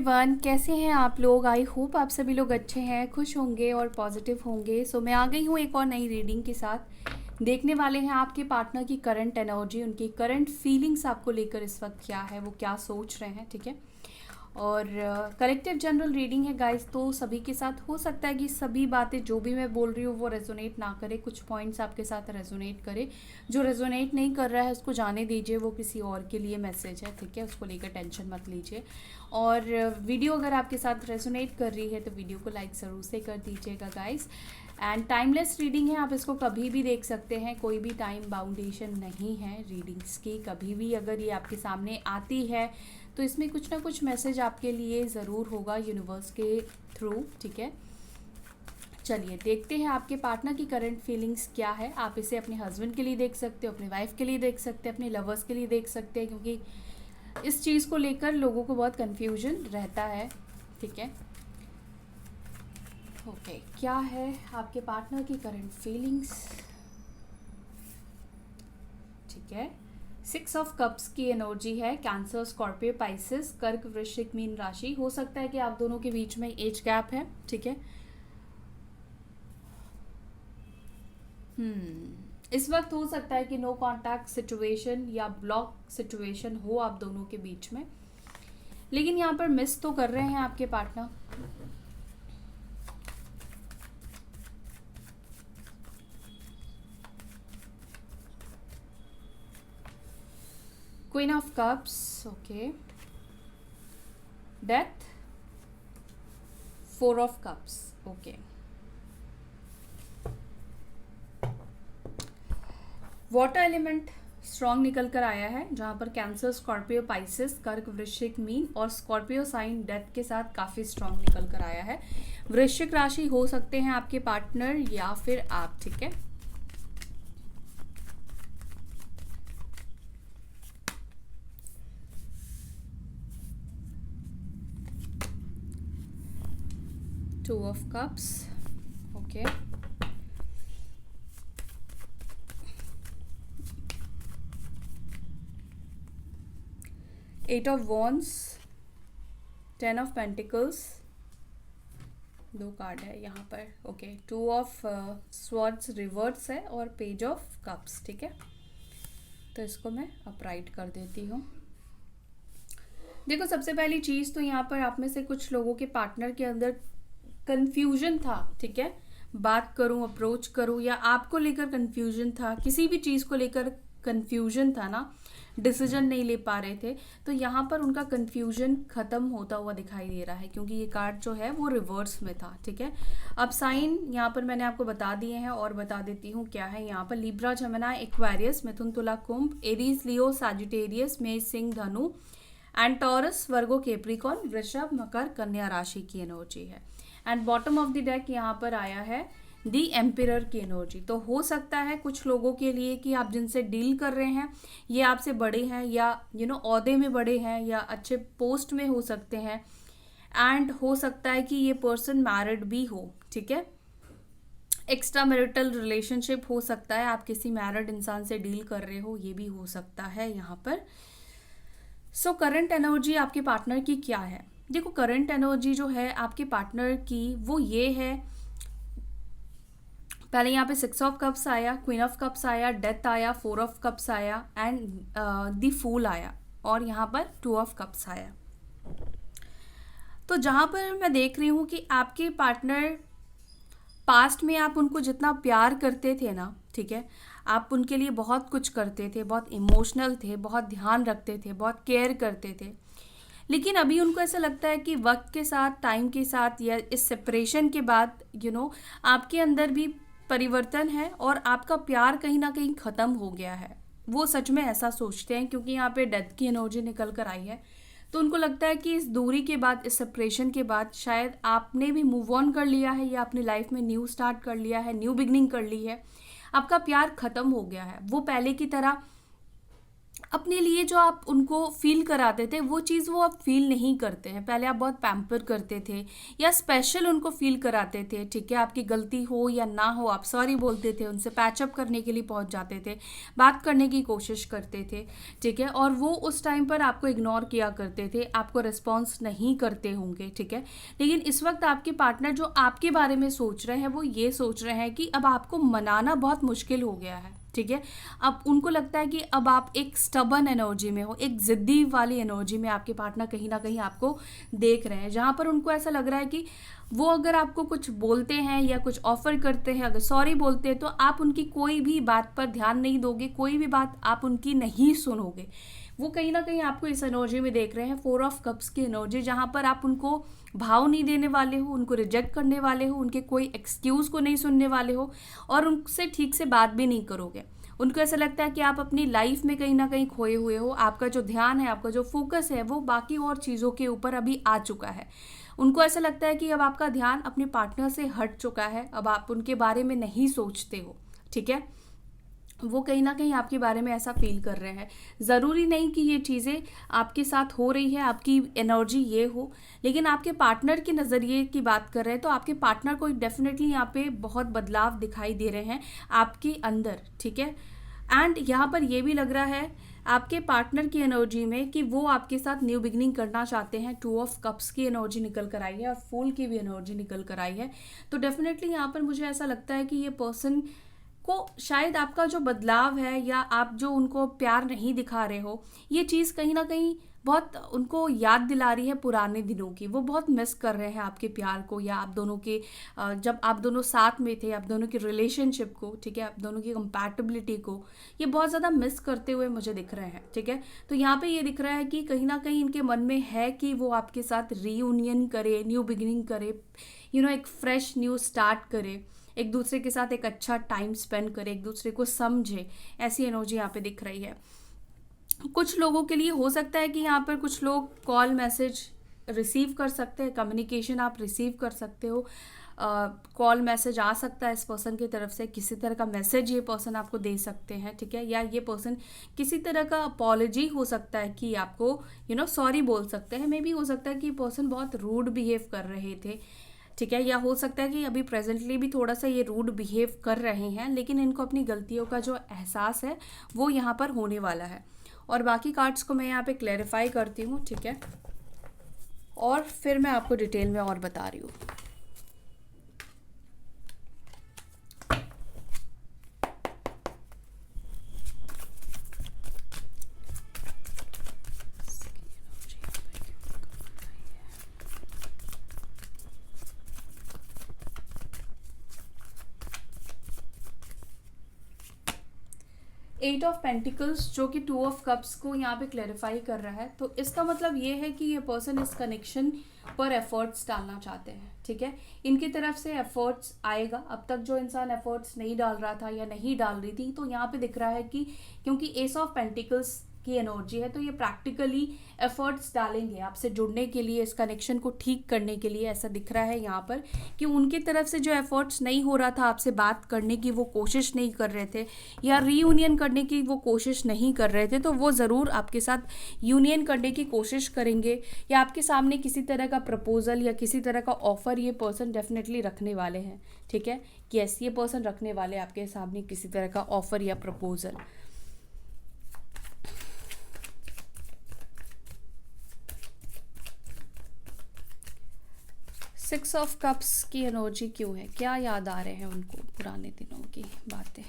Everyone, कैसे हैं आप लोग। आई होप आप सभी लोग अच्छे हैं, खुश होंगे और पॉजिटिव होंगे। सो मैं आ गई हूँ एक और नई रीडिंग के साथ। देखने वाले हैं आपके पार्टनर की करंट एनर्जी, उनकी करंट फीलिंग्स आपको लेकर इस वक्त क्या है, वो क्या सोच रहे हैं। ठीक है, और कलेक्टिव जनरल रीडिंग है गाइस, तो सभी के साथ हो सकता है कि सभी बातें जो भी मैं बोल रही हूँ वो रेजोनेट ना करे, कुछ पॉइंट्स आपके साथ रेजोनेट करे। जो रेजोनेट नहीं कर रहा है उसको जाने दीजिए, वो किसी और के लिए मैसेज है। ठीक है, उसको लेकर टेंशन मत लीजिए। और वीडियो अगर आपके साथ रेजोनेट कर रही है तो वीडियो को लाइक ज़रूर से कर दीजिएगा गाइस। एंड टाइमलेस रीडिंग है, आप इसको कभी भी देख सकते हैं, कोई भी टाइम बाउंडेशन नहीं है रीडिंग्स की। कभी भी अगर ये आपके सामने आती है तो इसमें कुछ ना कुछ मैसेज आपके लिए ज़रूर होगा यूनिवर्स के थ्रू। ठीक है, चलिए देखते हैं आपके पार्टनर की करंट फीलिंग्स क्या है। आप इसे अपने हस्बैंड के लिए देख सकते हो, अपने वाइफ के लिए देख सकते हैं, अपने लवर्स के लिए देख सकते हैं, क्योंकि इस चीज़ को लेकर लोगों को बहुत कन्फ्यूजन रहता है। ठीक है, ओके, क्या है आपके पार्टनर की करंट फीलिंग्स। ठीक है, 6 ऑफ कप्स की एनर्जी है। कैंसर, स्कॉर्पियो, पाइसेस, कर्क, वृश्चिक, मीन राशि। हो सकता है कि आप दोनों के बीच में एज गैप है। ठीक है, इस वक्त हो सकता है कि नो कांटेक्ट सिचुएशन या ब्लॉक सिचुएशन हो आप दोनों के बीच में, लेकिन यहाँ पर मिस तो कर रहे हैं आपके partner. Queen of cups, okay, death, 4 of cups, okay. Water element strong निकल कर आया है, जहाँ पर कैंसर, स्कॉर्पियो, पाइसेस, कर्क, वृश्चिक, मीन और स्कॉर्पियो साइन डेथ के साथ काफ़ी स्ट्रॉन्ग निकल कर आया है। वृश्चिक राशि हो सकते हैं आपके पार्टनर या फिर आप। ठीक है, two of cups, okay, eight of wands, 10 of pentacles, 2 card है यहाँ पर। ओके, 2 ऑफ स्वॉर्ड्स रिवर्स है और पेज ऑफ कप्स। ठीक है, तो इसको मैं अपराइट कर देती हूँ। देखो, सबसे पहली चीज़ तो यहाँ पर आप में से कुछ लोगों के पार्टनर के अंदर कंफ्यूजन था। ठीक है, बात करूँ, अप्रोच करूँ, या आपको लेकर कंफ्यूजन था, किसी भी चीज़ को लेकर कंफ्यूजन था ना, डिसीजन नहीं ले पा रहे थे, तो यहाँ पर उनका कंफ्यूजन खत्म होता हुआ दिखाई दे रहा है, क्योंकि ये कार्ड जो है वो रिवर्स में था। ठीक है, अब साइन यहाँ पर मैंने आपको बता दिए हैं और बता देती हूँ क्या है। यहाँ पर लिब्रा, जेमिनी, एक्वेरियस, मिथुन, तुला, कुंभ, एरीज, लियो, सजिटेरियस, मेष, सिंह, धनु एंड टॉरस, वर्गो, कैप्रिकॉर्न, वृषभ, मकर, कन्या राशि की एनर्जी है। And bottom of the deck यहाँ पर आया है दी एम्पिरर की एनर्जी। तो हो सकता है कुछ लोगों के लिए कि आप जिनसे डील कर रहे हैं ये आपसे बड़े हैं, या ओहदे में बड़े हैं, या अच्छे पोस्ट में हो सकते हैं। एंड हो सकता है कि ये पर्सन मैरिड भी हो। ठीक है, एक्स्ट्रा मैरिटल रिलेशनशिप हो सकता है, आप किसी मैरिड इंसान से डील कर रहे हो, ये भी हो सकता है यहाँ पर। सो करंट एनर्जी आपके पार्टनर की क्या है। देखो, करंट एनर्जी जो है आपके पार्टनर की वो ये है, पहले यहाँ पे 6 ऑफ कप्स आया, क्वीन ऑफ कप्स आया, डेथ आया, 4 ऑफ कप्स आया एंड द फूल आया, और यहाँ पर 2 ऑफ कप्स आया। तो जहाँ पर मैं देख रही हूँ कि आपके पार्टनर पास्ट में आप उनको जितना प्यार करते थे ना, ठीक है, आप उनके लिए बहुत कुछ करते थे, बहुत इमोशनल थे, बहुत ध्यान रखते थे, बहुत केयर करते थे, लेकिन अभी उनको ऐसा लगता है कि वक्त के साथ, टाइम के साथ, या इस सेपरेशन के बाद आपके अंदर भी परिवर्तन है और आपका प्यार कहीं ना कहीं ख़त्म हो गया है। वो सच में ऐसा सोचते हैं, क्योंकि यहाँ पे डेथ की एनर्जी निकल कर आई है। तो उनको लगता है कि इस दूरी के बाद, इस सेपरेशन के बाद शायद आपने भी मूव ऑन कर लिया है, या अपनी लाइफ में न्यू स्टार्ट कर लिया है, न्यू बिगनिंग कर ली है, आपका प्यार ख़त्म हो गया है। वो पहले की तरह अपने लिए जो आप उनको फील कराते थे वो चीज़ वो अब फील नहीं करते हैं। पहले आप बहुत पैम्पर करते थे या स्पेशल उनको फील कराते थे, ठीक है, आपकी गलती हो या ना हो आप सॉरी बोलते थे, उनसे पैचअप करने के लिए पहुंच जाते थे, बात करने की कोशिश करते थे, ठीक है, और वो उस टाइम पर आपको इग्नोर किया करते थे, आपको रिस्पॉन्स नहीं करते होंगे, ठीक है। लेकिन इस वक्त आपके पार्टनर जो आपके बारे में सोच रहे हैं वो ये सोच रहे हैं कि अब आपको मनाना बहुत मुश्किल हो गया है, ठीक है। अब उनको लगता है कि अब आप एक स्टबन एनर्जी में हो, एक ज़िद्दी वाली एनर्जी में आपके पार्टनर कहीं ना कहीं आपको देख रहे हैं, जहाँ पर उनको ऐसा लग रहा है कि वो अगर आपको कुछ बोलते हैं या कुछ ऑफर करते हैं, अगर सॉरी बोलते हैं, तो आप उनकी कोई भी बात पर ध्यान नहीं दोगे, कोई भी बात आप उनकी नहीं सुनोगे। वो कहीं ना कहीं आपको इस एनर्जी में देख रहे हैं, 4 ऑफ कप्स की एनर्जी, जहाँ पर आप उनको भाव नहीं देने वाले हो, उनको रिजेक्ट करने वाले हो, उनके कोई एक्सक्यूज़ को नहीं सुनने वाले हो और उनसे ठीक से बात भी नहीं करोगे। उनको ऐसा लगता है कि आप अपनी लाइफ में कहीं ना कहीं खोए हुए हो, आपका जो ध्यान है, आपका जो फोकस है वो बाकी और चीज़ों के ऊपर अभी आ चुका है। उनको ऐसा लगता है कि अब आपका ध्यान अपने पार्टनर से हट चुका है, अब आप उनके बारे में नहीं सोचते हो, ठीक है। वो कहीं ना कहीं आपके बारे में ऐसा फील कर रहे हैं। ज़रूरी नहीं कि ये चीज़ें आपके साथ हो रही है, आपकी एनर्जी ये हो, लेकिन आपके पार्टनर के नज़रिए की बात कर रहे हैं तो आपके पार्टनर को डेफिनेटली यहाँ पे बहुत बदलाव दिखाई दे रहे हैं आपके अंदर, ठीक है। एंड यहाँ पर ये भी लग रहा है आपके पार्टनर की एनर्जी में कि वो आपके साथ न्यू बिगनिंग करना चाहते हैं। 2 ऑफ कप्स की एनर्जी निकल कर आई है और फूल की भी एनर्जी निकल कर आई है। तो डेफिनेटली यहाँ पर मुझे ऐसा लगता है कि ये पर्सन को शायद आपका जो बदलाव है या आप जो उनको प्यार नहीं दिखा रहे हो, ये चीज़ कहीं ना कहीं बहुत उनको याद दिला रही है पुराने दिनों की। वो बहुत मिस कर रहे हैं आपके प्यार को या आप दोनों के जब आप दोनों साथ में थे, आप दोनों की रिलेशनशिप को, ठीक है, आप दोनों की कंपैटिबिलिटी को ये बहुत ज़्यादा मिस करते हुए मुझे दिख रहे हैं, ठीक है। तो यहाँ पे ये दिख रहा है कि कहीं ना कहीं इनके मन में है कि वो आपके साथ रीयूनियन करे, न्यू बिगिनिंग करे, एक फ्रेश न्यू स्टार्ट करे, एक दूसरे के साथ एक अच्छा टाइम स्पेंड करे, एक दूसरे को समझे। ऐसी एनर्जी यहाँ पे दिख रही है। कुछ लोगों के लिए हो सकता है कि यहाँ पर कुछ लोग कॉल मैसेज रिसीव कर सकते हैं, कम्युनिकेशन आप रिसीव कर सकते हो, कॉल मैसेज आ सकता है इस पर्सन की तरफ से, किसी तरह का मैसेज ये पर्सन आपको दे सकते हैं, ठीक है, या ये पर्सन किसी तरह का अपॉलॉजी हो सकता है कि आपको सॉरी बोल सकते हैं। मे बी हो सकता है कि पर्सन बहुत रूड बिहेव कर रहे थे, ठीक है, या हो सकता है कि अभी प्रेजेंटली भी थोड़ा सा ये रूड बिहेव कर रहे हैं, लेकिन इनको अपनी गलतियों का जो एहसास है वो यहाँ पर होने वाला है। और बाकी कार्ड्स को मैं यहाँ पे क्लैरिफाई करती हूँ, ठीक है, और फिर मैं आपको डिटेल में और बता रही हूँ। एट ऑफ पेंटिकल्स जो कि 2 ऑफ कप्स को यहाँ पे क्लैरिफाई कर रहा है। तो इसका मतलब ये है कि ये पर्सन इस कनेक्शन पर एफर्ट्स डालना चाहते हैं, ठीक है, इनकी तरफ से एफर्ट्स आएगा। अब तक जो इंसान एफर्ट्स नहीं डाल रहा था या नहीं डाल रही थी, तो यहाँ पे दिख रहा है कि क्योंकि एस ऑफ पेंटिकल्स की एनर्जी है तो ये प्रैक्टिकली एफर्ट्स डालेंगे आपसे जुड़ने के लिए, इस कनेक्शन को ठीक करने के लिए। ऐसा दिख रहा है यहाँ पर कि उनकी तरफ से जो एफर्ट्स नहीं हो रहा था आपसे बात करने की, वो कोशिश नहीं कर रहे थे या रीयूनियन करने की वो कोशिश नहीं कर रहे थे, तो वो ज़रूर आपके साथ यूनियन करने की कोशिश करेंगे या आपके सामने किसी तरह का प्रपोजल या किसी तरह का ऑफर ये पर्सन डेफिनेटली रखने वाले हैं, ठीक है। यस, ये पर्सन रखने वाले आपके सामने किसी तरह का ऑफर या प्रपोजल। सिक्स ऑफ कप्स की एनर्जी क्यों है, क्या याद आ रहे हैं उनको पुराने दिनों की बातें।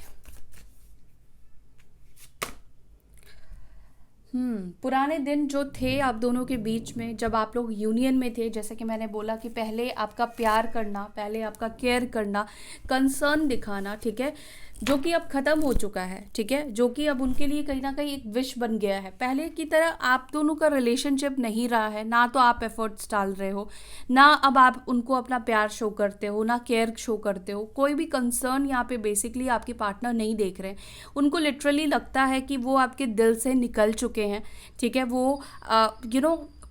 पुराने दिन जो थे आप दोनों के बीच में, जब आप लोग यूनियन में थे, जैसे कि मैंने बोला कि पहले आपका प्यार करना, पहले आपका केयर करना, कंसर्न दिखाना, ठीक है, जो कि अब ख़त्म हो चुका है, ठीक है, जो कि अब उनके लिए कहीं ना कहीं एक विश बन गया है। पहले की तरह आप दोनों का रिलेशनशिप नहीं रहा है, ना तो आप एफर्ट्स डाल रहे हो, ना अब आप उनको अपना प्यार शो करते हो, ना केयर शो करते हो, कोई भी कंसर्न यहाँ पे बेसिकली आपके पार्टनर नहीं देख रहे हैं। उनको लिटरली लगता है कि वो आपके दिल से निकल चुके हैं, ठीक है, वो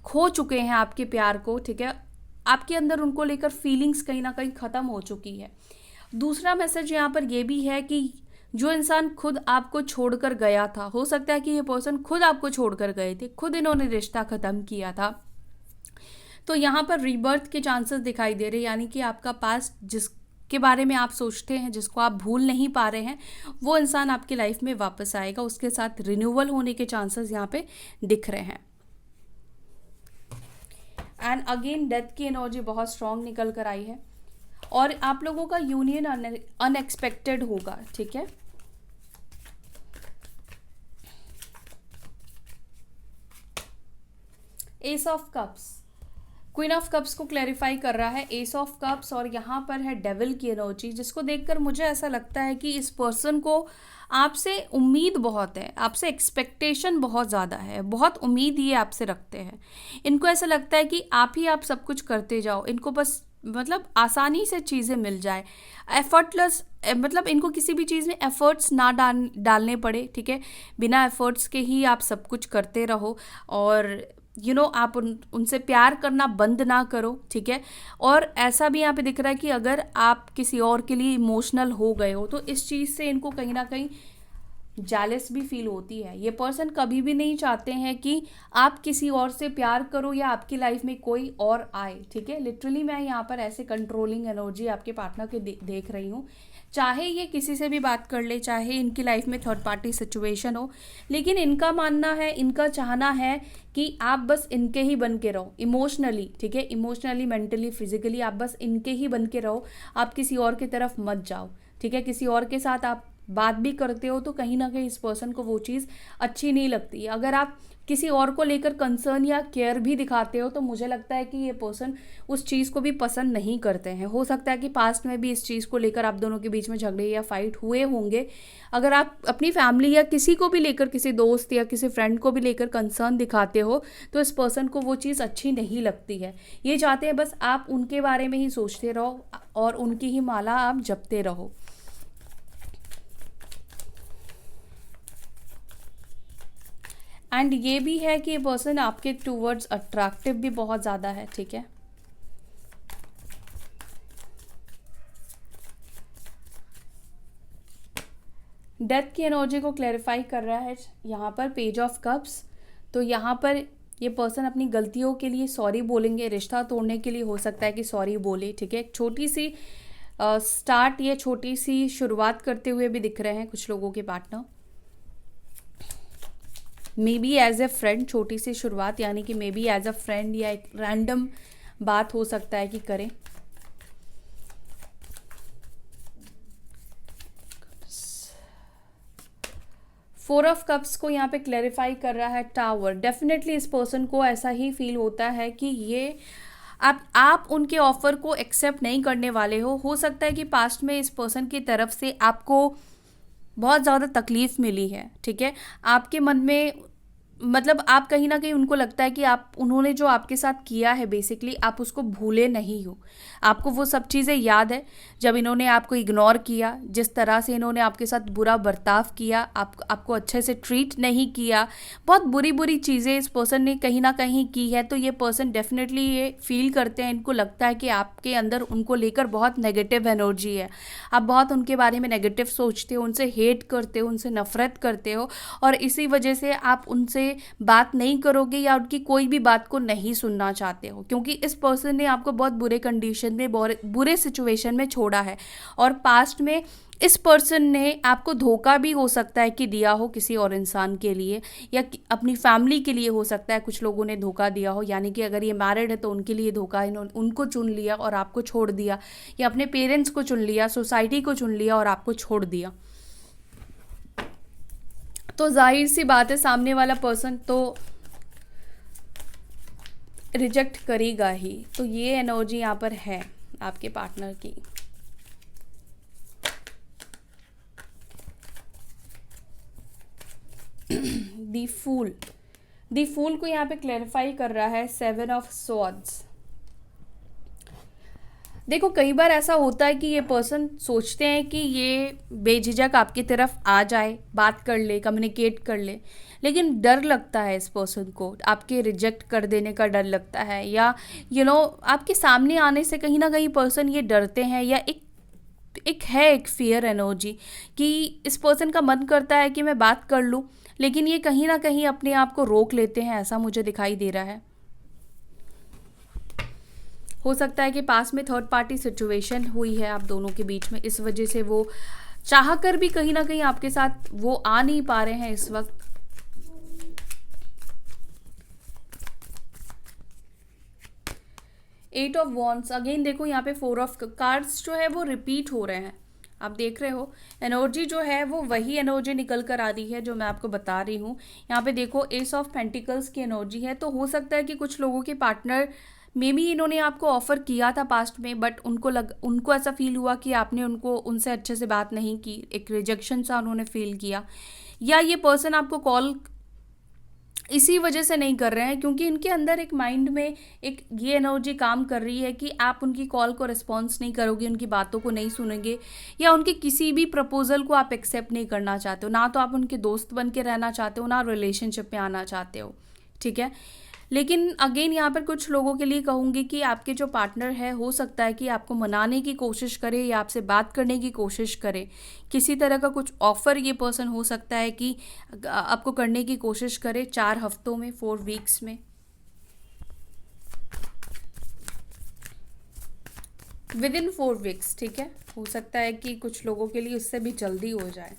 खो चुके हैं आपके प्यार को, ठीक है, आपके अंदर उनको लेकर फीलिंग्स कहीं ना कहीं ख़त्म हो चुकी है। दूसरा मैसेज यहाँ पर ये भी है कि जो इंसान खुद आपको छोड़कर गया था, हो सकता है कि ये पर्सन खुद आपको छोड़कर गए थे, खुद इन्होंने रिश्ता ख़त्म किया था। तो यहाँ पर रीबर्थ के चांसेस दिखाई दे रहे हैं, यानी कि आपका पास्ट जिसके बारे में आप सोचते हैं, जिसको आप भूल नहीं पा रहे हैं, वो इंसान आपकी लाइफ में वापस आएगा, उसके साथ रिन्यूअल होने के चांसेस यहाँ पे दिख रहे हैं। एंड अगेन डेथ की एनर्जी बहुत स्ट्रांग निकल कर आई है और आप लोगों का यूनियन अनएक्सपेक्टेड होगा, ठीक है। S of cups, queen of cups को क्लैरिफाई कर रहा है, एस ऑफ कप्स, और यहाँ पर है डेविल की एनर्जी, जिसको देखकर मुझे ऐसा लगता है कि इस पर्सन को आपसे उम्मीद बहुत है, आपसे एक्सपेक्टेशन बहुत ज़्यादा है, बहुत उम्मीद ये आपसे रखते हैं। इनको ऐसा लगता है कि आप ही आप सब कुछ करते जाओ, इनको बस मतलब आसानी से चीज़ें मिल जाए, एफर्टलेस, मतलब इनको किसी भी चीज़ में एफर्ट्स ना डालने पड़े, ठीक है। बिना एफर्ट्स के ही आप सब कुछ करते रहो और आप उनसे प्यार करना बंद ना करो, ठीक है। और ऐसा भी यहाँ पे दिख रहा है कि अगर आप किसी और के लिए इमोशनल हो गए हो तो इस चीज़ से इनको कहीं ना कहीं जेलस भी फील होती है। ये पर्सन कभी भी नहीं चाहते हैं कि आप किसी और से प्यार करो या आपकी लाइफ में कोई और आए, ठीक है। लिटरली मैं यहाँ पर ऐसे कंट्रोलिंग एनर्जी आपके पार्टनर के देख रही हूँ, चाहे ये किसी से भी बात कर ले, चाहे इनकी लाइफ में थर्ड पार्टी सिचुएशन हो, लेकिन इनका मानना है, इनका चाहना है कि आप बस इनके ही बन के रहो इमोशनली, ठीक है। इमोशनली, मेंटली, फिजिकली आप बस इनके ही बन के रहो, आप किसी और की तरफ मत जाओ, ठीक है। किसी और के साथ आप बात भी करते हो तो कहीं ना कहीं इस पर्सन को वो चीज़ अच्छी नहीं लगती है। अगर आप किसी और को लेकर कंसर्न या केयर भी दिखाते हो तो मुझे लगता है कि ये पर्सन उस चीज़ को भी पसंद नहीं करते हैं। हो सकता है कि पास्ट में भी इस चीज़ को लेकर आप दोनों के बीच में झगड़े या फाइट हुए होंगे। अगर आप अपनी फैमिली या किसी को भी लेकर, किसी दोस्त या किसी फ्रेंड को भी लेकर कंसर्न दिखाते हो तो इस पर्सन को वो चीज़ अच्छी नहीं लगती है। ये चाहते हैं बस आप उनके बारे में ही सोचते रहो और उनकी ही माला आप जपते रहो। एंड ये भी है कि ये पर्सन आपके टूवर्ड्स अट्रैक्टिव भी बहुत ज़्यादा है, ठीक है। डेथ की एनर्जी को क्लैरिफाई कर रहा है यहाँ पर पेज ऑफ कप्स। तो यहाँ पर ये पर्सन अपनी गलतियों के लिए सॉरी बोलेंगे, रिश्ता तोड़ने के लिए हो सकता है कि सॉरी बोले, ठीक है। छोटी सी स्टार्ट या छोटी सी शुरुआत करते हुए भी दिख रहे हैं कुछ लोगों के partner, maybe as a friend, छोटी सी शुरुआत, यानी कि maybe as a friend या एक रैंडम बात हो सकता है कि करें। फोर ऑफ कप्स को यहाँ पे क्लैरिफाई कर रहा है टावर। डेफिनेटली इस पर्सन को ऐसा ही फील होता है कि ये आप उनके ऑफर को एक्सेप्ट नहीं करने वाले हो सकता है कि पास्ट में इस पर्सन की तरफ से आपको बहुत ज़्यादा तकलीफ़ मिली है, ठीक है। आपके मन में मतलब आप कहीं ना कहीं उनको लगता है कि उन्होंने जो आपके साथ किया है बेसिकली आप उसको भूले नहीं हो, आपको वो सब चीज़ें याद है। जब इन्होंने आपको इग्नोर किया, जिस तरह से इन्होंने आपके साथ बुरा बर्ताव किया, आपको अच्छे से ट्रीट नहीं किया, बहुत बुरी बुरी चीज़ें इस पर्सन ने कहीं ना कहीं की है, तो ये पर्सन डेफिनेटली ये फील करते हैं, इनको लगता है कि आपके अंदर उनको लेकर बहुत नेगेटिव एनर्जी है, आप बहुत उनके बारे में नेगेटिव सोचते हो, उनसे हेट करते हो, उनसे नफरत करते हो और इसी वजह से आप उनसे बात नहीं करोगे या उनकी कोई भी बात को नहीं सुनना चाहते हो, क्योंकि इस पर्सन ने आपको बहुत बुरे कंडीशन में, बुरे सिचुएशन में छोड़ा है और पास्ट में इस पर्सन ने आपको धोखा भी हो सकता है कि दिया हो किसी और इंसान के लिए या अपनी फैमिली के लिए हो सकता है कुछ लोगों ने धोखा दिया हो, यानी कि अगर ये मैरिड है तो उनके लिए धोखा, इन्होंने उनको चुन लिया और आपको छोड़ दिया, या अपने पेरेंट्स को चुन लिया, सोसाइटी को चुन लिया और आपको छोड़ दिया। तो जाहिर सी बात है सामने वाला पर्सन तो रिजेक्ट करेगा ही। तो ये एनर्जी यहाँ पर है आपके पार्टनर की। दी फूल को यहाँ पे क्लैरिफाई कर रहा है 7 ऑफ स्वॉर्ड्स। देखो कई बार ऐसा होता है कि ये पर्सन सोचते हैं कि ये बेझिझक आपकी तरफ आ जाए, बात कर ले, कम्युनिकेट कर ले, लेकिन डर लगता है इस पर्सन को, आपके रिजेक्ट कर देने का डर लगता है, या आपके सामने आने से कहीं ना कहीं पर्सन ये डरते हैं या एक एक है एक फियर एनर्जी कि इस पर्सन का मन करता है कि मैं बात कर लूँ, लेकिन ये कहीं ना कहीं अपने आप को रोक लेते हैं, ऐसा मुझे दिखाई दे रहा है। हो सकता है कि पास में थर्ड पार्टी सिचुएशन हुई है आप दोनों के बीच में, इस वजह से वो चाह कर भी कहीं ना कहीं आपके साथ वो आ नहीं पा रहे हैं इस वक्त। एट ऑफ वॉन्ड्स, अगेन देखो यहाँ पे फोर ऑफ कार्ड्स जो है वो रिपीट हो रहे हैं। आप देख रहे हो एनर्जी जो है वो वही एनर्जी निकल कर आ रही है जो मैं आपको बता रही हूँ। यहाँ पे देखो एस ऑफ पेंटिकल्स की एनर्जी है, तो हो सकता है कि कुछ लोगों के पार्टनर मे बी इन्होंने आपको ऑफर किया था पास्ट में, बट उनको ऐसा फील हुआ कि आपने उनसे अच्छे से बात नहीं की, एक रिजेक्शन सा उन्होंने फील किया, या ये पर्सन आपको कॉल इसी वजह से नहीं कर रहे हैं क्योंकि इनके अंदर एक माइंड में एक ये एनर्जी काम कर रही है कि आप उनकी कॉल को रिस्पॉन्स नहीं करोगे, उनकी बातों को नहीं सुनेंगे, या उनके किसी भी प्रपोजल को आप एक्सेप्ट नहीं करना चाहते हो। ना तो आप उनके दोस्त बन के रहना चाहते हो, ना रिलेशनशिप में आना चाहते हो, ठीक है। लेकिन अगेन यहाँ पर कुछ लोगों के लिए कहूँगी कि आपके जो पार्टनर है हो सकता है कि आपको मनाने की कोशिश करे या आपसे बात करने की कोशिश करे, किसी तरह का कुछ ऑफ़र ये पर्सन हो सकता है कि आपको करने की कोशिश करे 4 हफ्तों में, 4 वीक्स में, विद इन 4 वीक्स, ठीक है। हो सकता है कि कुछ लोगों के लिए उससे भी जल्दी हो जाए।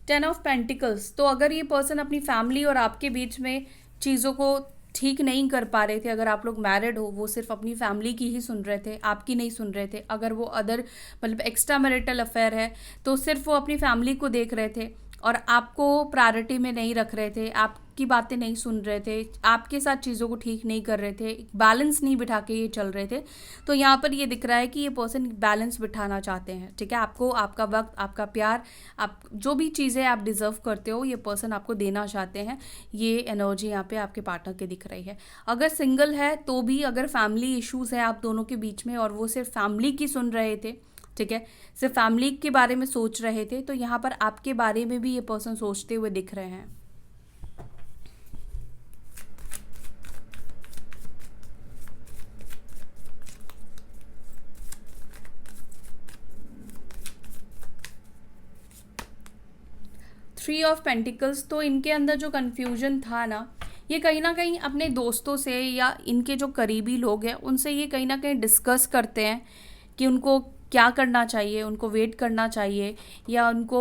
10 ऑफ पेंटिकल्स, तो अगर ये पर्सन अपनी फैमिली और आपके बीच में चीज़ों को ठीक नहीं कर पा रहे थे, अगर आप लोग मैरिड हो, वो सिर्फ अपनी फैमिली की ही सुन रहे थे, आपकी नहीं सुन रहे थे, अगर वो अदर मतलब एक्स्ट्रा मैरिटल अफेयर है तो सिर्फ वो अपनी फैमिली को देख रहे थे और आपको प्रायोरिटी में नहीं रख रहे थे, आपकी बातें नहीं सुन रहे थे, आपके साथ चीज़ों को ठीक नहीं कर रहे थे, बैलेंस नहीं बिठा के ये चल रहे थे, तो यहाँ पर ये दिख रहा है कि ये पर्सन बैलेंस बिठाना चाहते हैं, ठीक है। आपको आपका वक्त, आपका प्यार, आप जो भी चीज़ें आप डिज़र्व करते हो ये पर्सन आपको देना चाहते हैं। ये एनर्जी यहाँ पे आपके पार्टनर के दिख रही है। अगर सिंगल है तो भी, अगर फैमिली इश्यूज़ है आप दोनों के बीच में और वो सिर्फ फैमिली की सुन रहे थे, ठीक है, सिर्फ फैमिली के बारे में सोच रहे थे, तो यहाँ पर आपके बारे में भी ये पर्सन सोचते हुए दिख रहे हैं। थ्री ऑफ पेंटिकल्स, तो इनके अंदर जो कन्फ्यूजन था ना, ये कहीं ना कहीं अपने दोस्तों से या इनके जो करीबी लोग हैं उनसे ये कहीं ना कहीं डिस्कस करते हैं कि उनको क्या करना चाहिए, उनको वेट करना चाहिए या उनको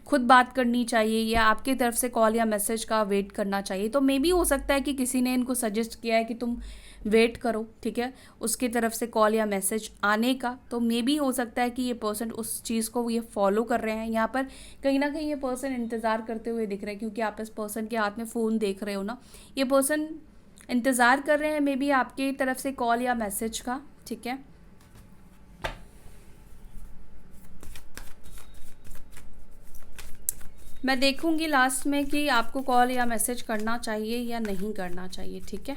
खुद बात करनी चाहिए या आपकी तरफ से कॉल या मैसेज का वेट करना चाहिए। तो मे बी हो सकता है कि किसी ने इनको सजेस्ट किया है कि तुम वेट करो, ठीक है, उसकी तरफ से कॉल या मैसेज आने का। तो मे बी हो सकता है कि ये पर्सन उस चीज़ को ये फॉलो कर रहे हैं। यहाँ पर कहीं ना कहीं ये पर्सन इंतज़ार करते हुए दिख रहे हैं क्योंकि आप इस पर्सन के हाथ में फ़ोन देख रहे हो ना, ये पर्सन इंतज़ार कर रहे हैं मे बी आपकी तरफ से कॉल या मैसेज का, ठीक है। मैं देखूंगी लास्ट में कि आपको कॉल या मैसेज करना चाहिए या नहीं करना चाहिए, ठीक है।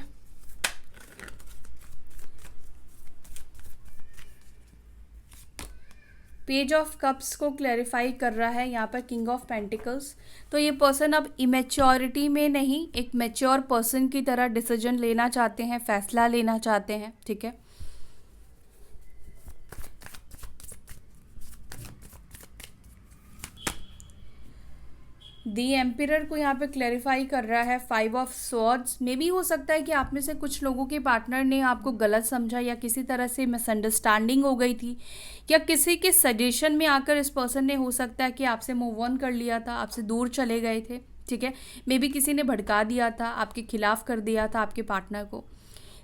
पेज ऑफ कप्स को क्लैरिफाई कर रहा है यहाँ पर किंग ऑफ पेंटिकल्स। तो ये पर्सन अब इमेच्योरिटी में नहीं, एक मैच्योर पर्सन की तरह डिसीजन लेना चाहते हैं, फैसला लेना चाहते हैं, ठीक है। दी एम्पिरर को यहाँ पे क्लैरिफाई कर रहा है 5 ऑफ स्वॉर्ड्स। मे भी हो सकता है कि आप में से कुछ लोगों के पार्टनर ने आपको गलत समझा या किसी तरह से मिसअंडरस्टैंडिंग हो गई थी या किसी के सजेशन में आकर इस पर्सन ने हो सकता है कि आपसे मूव ऑन कर लिया था, आपसे दूर चले गए थे, ठीक है। मे बी किसी ने भड़का दिया था, आपके खिलाफ कर दिया था आपके पार्टनर को,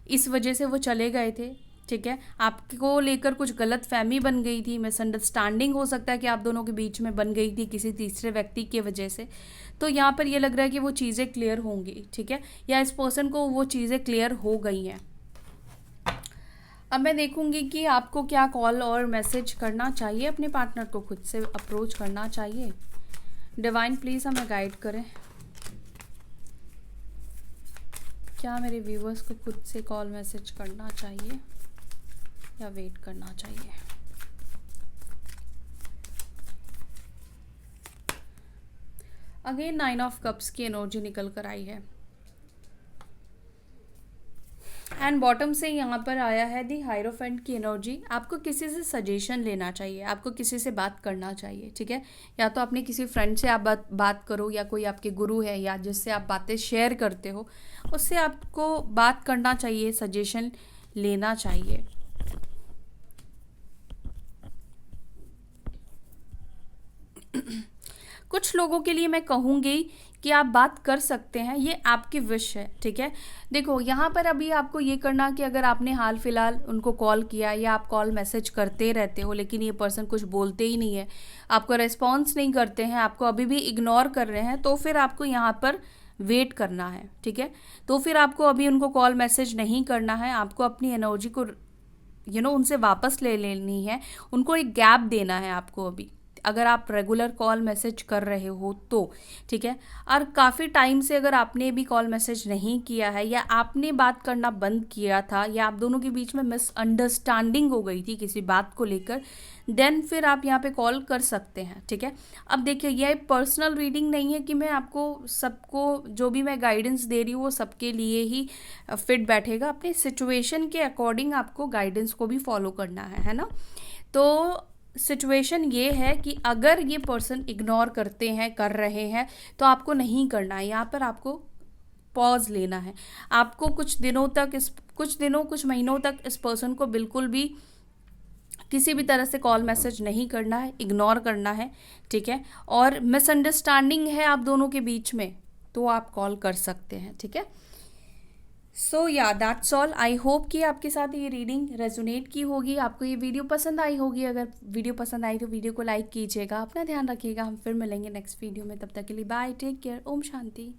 इस वजह से वो चले गए थे, ठीक है। आपको लेकर कुछ गलत फहमी बन गई थी, मिसअंडरस्टैंडिंग हो सकता है कि आप दोनों के बीच में बन गई थी किसी तीसरे व्यक्ति की वजह से। तो यहाँ पर ये लग रहा है कि वो चीज़ें क्लियर होंगी, ठीक है, या इस पर्सन को वो चीज़ें क्लियर हो गई हैं। अब मैं देखूंगी कि आपको क्या कॉल और मैसेज करना चाहिए, अपने पार्टनर को खुद से अप्रोच करना चाहिए। डिवाइन प्लीज़ हमें गाइड करें, क्या मेरे व्यूवर्स को खुद से कॉल मैसेज करना चाहिए या वेट करना चाहिए। अगेन 9 ऑफ कप्स की एनर्जी निकल कर आई है। एंड बॉटम से यहाँ पर आया है दी हायरोफेंट की एनर्जी। आपको किसी से सजेशन लेना चाहिए, आपको किसी से बात करना चाहिए, ठीक है। या तो अपने किसी फ्रेंड से आप बात करो, या कोई आपके गुरु है या जिससे आप बातें शेयर करते हो, उससे आपको बात करना चाहिए, सजेशन लेना चाहिए। कुछ लोगों के लिए मैं कहूँगी कि आप बात कर सकते हैं, ये आपकी विश है, ठीक है। देखो यहाँ पर अभी आपको ये करना कि अगर आपने हाल फिलहाल उनको कॉल किया या आप कॉल मैसेज करते रहते हो लेकिन ये पर्सन कुछ बोलते ही नहीं है, आपको रेस्पॉन्स नहीं करते हैं, आपको अभी भी इग्नोर कर रहे हैं, तो फिर आपको यहाँ पर वेट करना है, ठीक है। तो फिर आपको अभी उनको कॉल मैसेज नहीं करना है, आपको अपनी एनर्जी को उनसे वापस ले लेनी है, उनको एक गैप देना है आपको अभी, अगर आप रेगुलर कॉल मैसेज कर रहे हो तो, ठीक है। और काफ़ी टाइम से अगर आपने भी कॉल मैसेज नहीं किया है या आपने बात करना बंद किया था या आप दोनों के बीच में मिसअंडरस्टैंडिंग हो गई थी किसी बात को लेकर, देन फिर आप यहाँ पे कॉल कर सकते हैं, ठीक है। अब देखिए यह पर्सनल रीडिंग नहीं है कि मैं आपको सबको जो भी मैं गाइडेंस दे रही हूँ वो सबके लिए ही फिट बैठेगा, अपने सिचुएशन के अकॉर्डिंग आपको गाइडेंस को भी फॉलो करना है ना। तो सिचुएशन ये है कि अगर ये पर्सन इग्नोर करते हैं, कर रहे हैं, तो आपको नहीं करना है, यहाँ पर आपको पॉज लेना है। आपको कुछ महीनों तक इस पर्सन को बिल्कुल भी किसी भी तरह से कॉल मैसेज नहीं करना है, इग्नोर करना है, ठीक है। और मिसअंडरस्टैंडिंग है आप दोनों के बीच में तो आप कॉल कर सकते हैं, ठीक है। सो या दैट्स ऑल। आई होप कि आपके साथ ये रीडिंग रेजोनेट की होगी, आपको ये वीडियो पसंद आई होगी। अगर वीडियो पसंद आई तो वीडियो को लाइक कीजिएगा, अपना ध्यान रखिएगा। हम फिर मिलेंगे नेक्स्ट वीडियो में, तब तक के लिए bye, take care, Om Shanti.